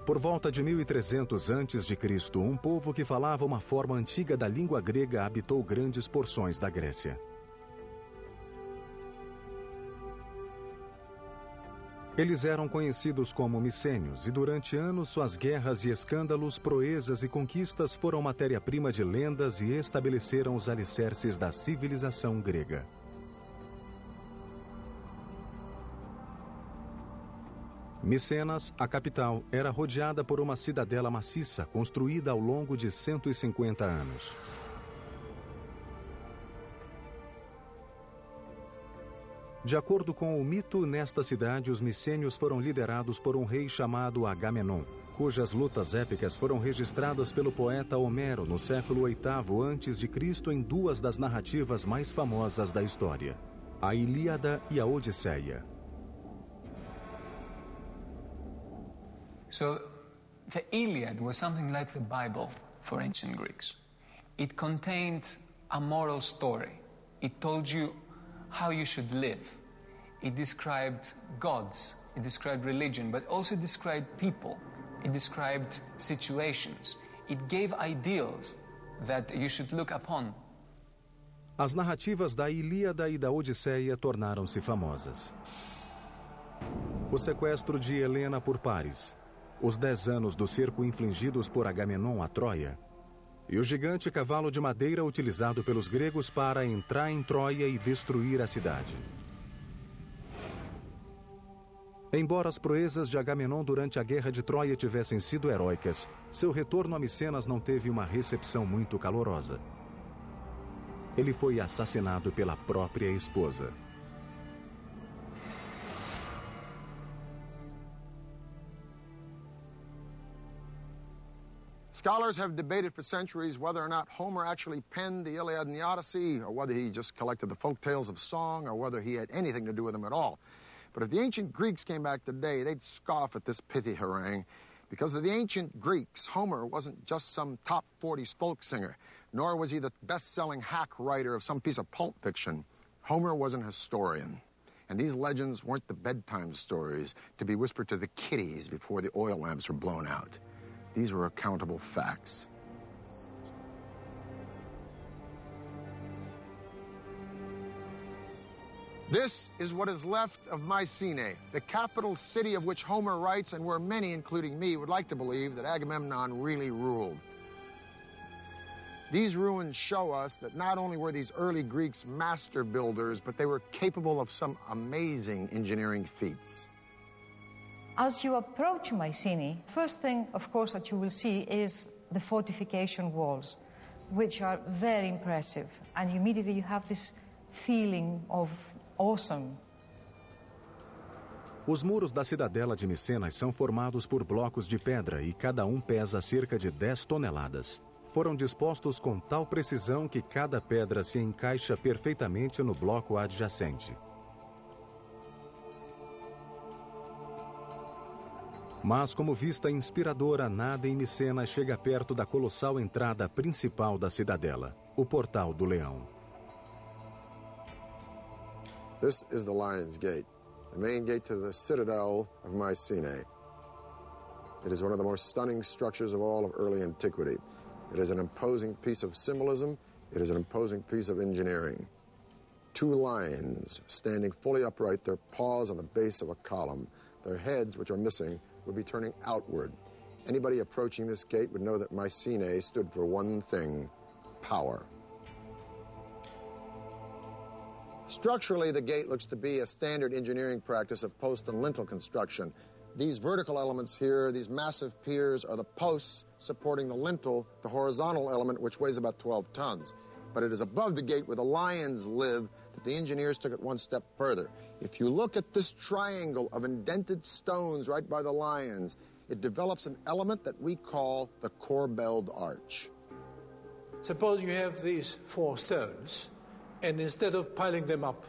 Por volta de 1300 a.C., um povo que falava uma forma antiga da língua grega habitou grandes porções da Grécia. Eles eram conhecidos como micênios e durante anos suas guerras e escândalos, proezas e conquistas foram matéria-prima de lendas e estabeleceram os alicerces da civilização grega. Micenas, a capital, era rodeada por uma cidadela maciça construída ao longo de 150 anos. De acordo com o mito, nesta cidade os micênios foram liderados por um rei chamado Agamenon, cujas lutas épicas foram registradas pelo poeta Homero no século VIII a.C. em duas das narrativas mais famosas da história, a Ilíada e a Odisseia. So, the Iliad was something like the Bible for ancient Greeks. It contained a moral story. It told you how you should live. It described gods, it described religion, but also described people. It described situations. It gave ideals that you should look upon. As narrativas da Ilíada e da Odisseia tornaram-se famosas. O sequestro de Helena por Paris, os 10 anos do cerco infligidos por Agamenon a Troia, e o gigante cavalo de madeira utilizado pelos gregos para entrar em Troia e destruir a cidade. Embora as proezas de Agamenon durante a Guerra de Troia tivessem sido heróicas, seu retorno a Micenas não teve uma recepção muito calorosa. Ele foi assassinado pela própria esposa. Scholars have debated for centuries whether or not Homer actually penned the Iliad and the Odyssey, or whether he just collected the folk tales of song, or whether he had anything to do with them at all. But if the ancient Greeks came back today, they'd scoff at this pithy harangue. Because of the ancient Greeks, Homer wasn't just some top 40s folk singer, nor was he the best-selling hack writer of some piece of pulp fiction. Homer was an historian. And these legends weren't the bedtime stories to be whispered to the kiddies before the oil lamps were blown out. These were accountable facts. This is what is left of Mycenae, the capital city of which Homer writes, and where many, including me, would like to believe that Agamemnon really ruled. These ruins show us that not only were these early Greeks master builders, but they were capable of some amazing engineering feats. As you approach Mycenae, first thing, of course, that you will see is the fortification walls, which are very impressive. And immediately you have this feeling of awesome. Os muros da cidadela de Micenas são formados por blocos de pedra e cada um pesa cerca de 10 toneladas. Foram dispostos com tal precisão que cada pedra se encaixa perfeitamente no bloco adjacente. Mas, como vista inspiradora, nada em Micenas chega perto da colossal entrada principal da cidadela, o Portal do Leão. This is the Lion's Gate, the main gate to the citadel of Mycenae. It is one of the most stunning structures of all of early antiquity. It is an imposing piece of symbolism. It is an imposing piece of engineering. 2 lions standing fully upright, their paws on the base of a column. Their heads, which are missing, would be turning outward. Anybody approaching this gate would know that Mycenae stood for one thing: power. Structurally, the gate looks to be a standard engineering practice of post and lintel construction. These vertical elements here, these massive piers, are the posts supporting the lintel, the horizontal element, which weighs about 12 tons. But it is above the gate where the lions live that the engineers took it one step further. If you look at this triangle of indented stones right by the lions, it develops an element that we call the corbelled arch. Suppose you have these 4 stones, and instead of piling them up,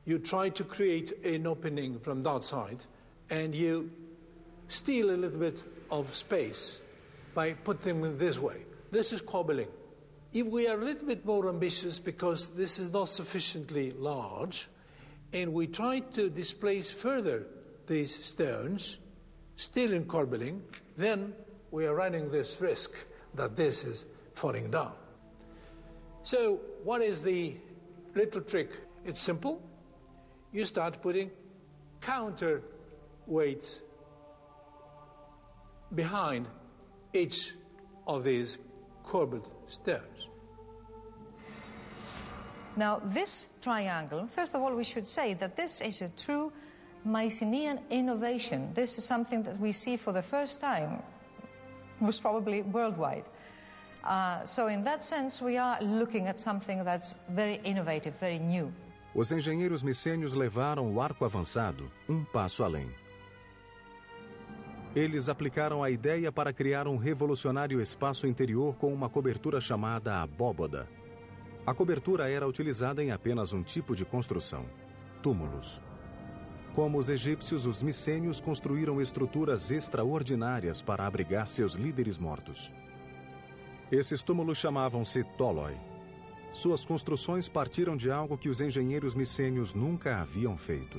you try to create an opening from that side, and you steal a little bit of space by putting them this way. This is cobbling. If we are a little bit more ambitious, because this is not sufficiently large, and we try to displace further these stones, still in corbelling, then we are running this risk that this is falling down. So what is the little trick? It's simple. You start putting counterweight behind each of these corbelled stones. Now, this triangle, first of all, we should say that this is a true Mycenaean innovation. This is something that we see for the first time, most probably worldwide. So in that sense, we are looking at something that's very innovative, very new. Os engenheiros micênios levaram o arco avançado passo além. Eles aplicaram a ideia para criar um revolucionário espaço interior com uma cobertura chamada abóboda. A cobertura era utilizada em apenas um tipo de construção: túmulos. Como os egípcios, os micênios construíram estruturas extraordinárias para abrigar seus líderes mortos. Esses túmulos chamavam-se tóloi. Suas construções partiram de algo que os engenheiros micênios nunca haviam feito.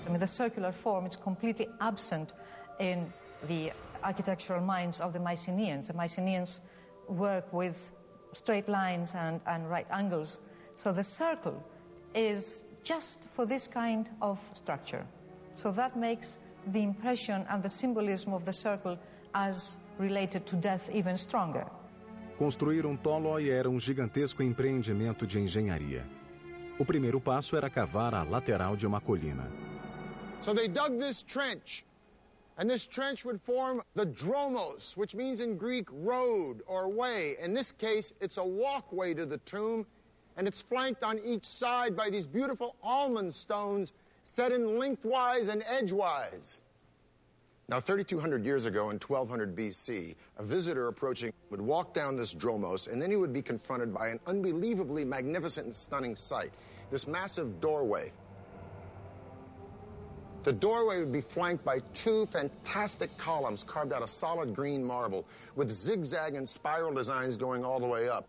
I mean, the circular form is completely absent in the architectural minds of the Mycenaeans. The Mycenaeans work with straight lines and right angles. So the circle is just for this kind of structure. So that makes the impression and the symbolism of the circle as related to death even stronger. Construir tóloi era gigantesco empreendimento de engenharia. O primeiro passo era cavar a lateral de uma colina. So they dug this trench, and this trench would form the dromos, which means in Greek road or way. In this case, it's a walkway to the tomb, and it's flanked on each side by these beautiful almond stones set in lengthwise and edgewise. Now, 3,200 years ago, in 1200 BC, a visitor approaching would walk down this dromos, and then he would be confronted by an unbelievably magnificent and stunning sight, this massive doorway. The doorway would be flanked by two fantastic columns carved out of solid green marble with zigzag and spiral designs going all the way up.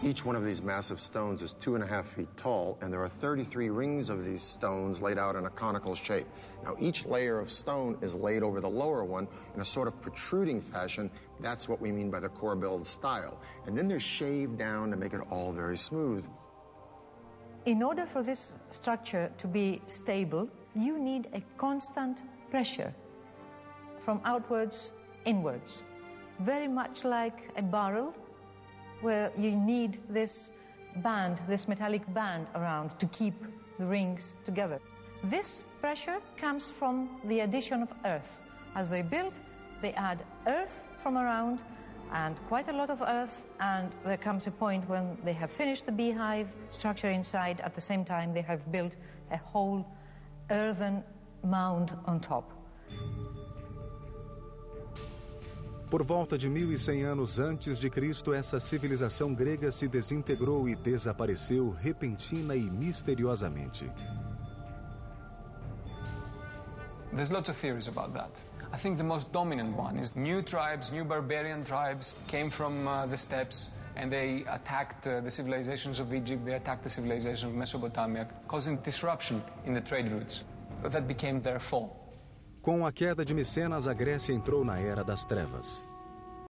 Each one of these massive stones is 2.5 feet tall, and there are 33 rings of these stones laid out in a conical shape. Now, each layer of stone is laid over the lower one in a sort of protruding fashion. That's what we mean by the core-build style. And then they're shaved down to make it all very smooth. In order for this structure to be stable, you need a constant pressure from outwards inwards, very much like a barrel where you need this band, this metallic band around to keep the rings together. This pressure comes from the addition of earth. As they build, they add earth from around, and quite a lot of earth, and there comes a point when they have finished the beehive structure inside. At the same time, they have built a whole earthen mound on top. Por volta de 1100 anos antes de Cristo, essa civilização grega se desintegrou e desapareceu repentina e misteriosamente. There's lots of theories about that. I think the most dominant one is new tribes, new barbarian tribes came from the steppes, and they attacked the civilizations of Egypt, they attacked the civilization of Mesopotamia, causing disruption in the trade routes. That became their fall. Com a queda de Micenas, a Grécia entrou na Era das Trevas.